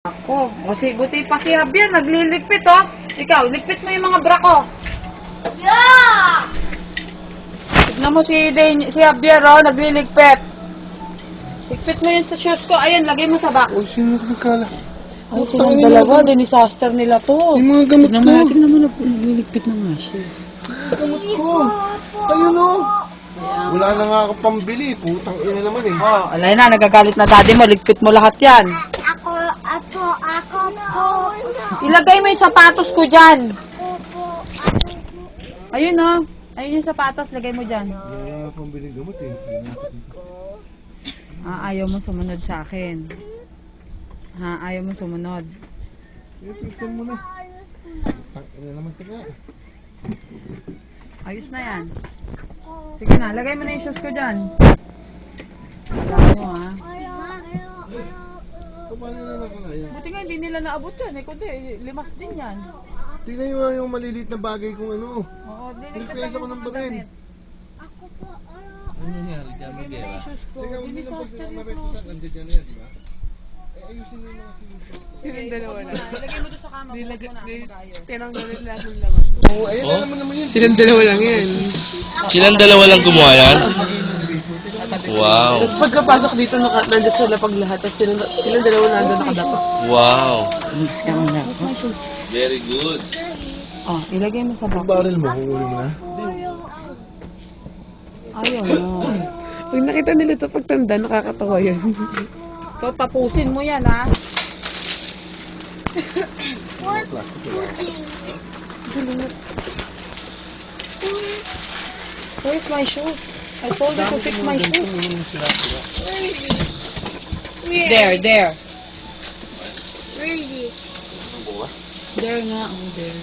Ako, buti pa si Javier, nagliligpit oh. Ikaw, ligpit mo yung mga bra ko. Yeah! Tignan mo si Javier oh, nagliligpit. Ligpit mo yun sa shoes ko. Ayan, lagay mo sa back. O, sino nagkala? Ay, silang dalawa, disaster nila to. Yung mga gamot ko. Tignan mo, nagliligpit na nga siya. Gamot ko. Ayun o. Wala na nga ako pambili. Putang ina naman eh. Oh, alay na, nagagalit na daddy mo, ligpit mo lahat yan. Ako po. Ilagay mo yung sapatos ko dyan. Ayun oh. Ayun yung sapatos, lagay mo dyan. Wala na pambili gamot eh. Ayaw mo sumunod sa akin. Ayaw mo sumunod. Yung system mo na. Putang ina naman ito nga. Ayos na yan. Sige na, lagay mo na yung shoes ko dyan. Alam mo ha. Paano na nakalaya? Buti nga hindi nila naabot yan eh. Kundi, limas din yan. Tingnan nyo yung maliliit na bagay kung ano. Oo, Yung pesa ko ng barin. Ano nangyari dyan? Lagay mo na yung shoes ko. Teka, hindi Dinisaster yung na clothes. nandiyan dyan yan, di ba? Eh, ayusin nyo yung mga sinipot. Sige, dalawa na. Ilagay mo doon sa kama. Bukas mo na ako mag-ayos. Tinanggalin lahat ng laman. Oo, ayun na naman yun. Silang dalawa lang yan. Silang dalawa lang gumawa yan? Wow. Tapos pagkapasok dito, nandiyan sila pag lahat. Tapos silang dalawa nandun nakadapa. Wow. Mix ka muna. Very good. Oh, ilagay mo sa Yung bag. barrel mo, kukunin mo na. Ayaw na. Pag nakita nila ito pagtanda, nakakatawa yun. So, tapusin mo yan, ha? Where's my shoes? I told you to fix my shoes. There. Really? There nga. Oh, there.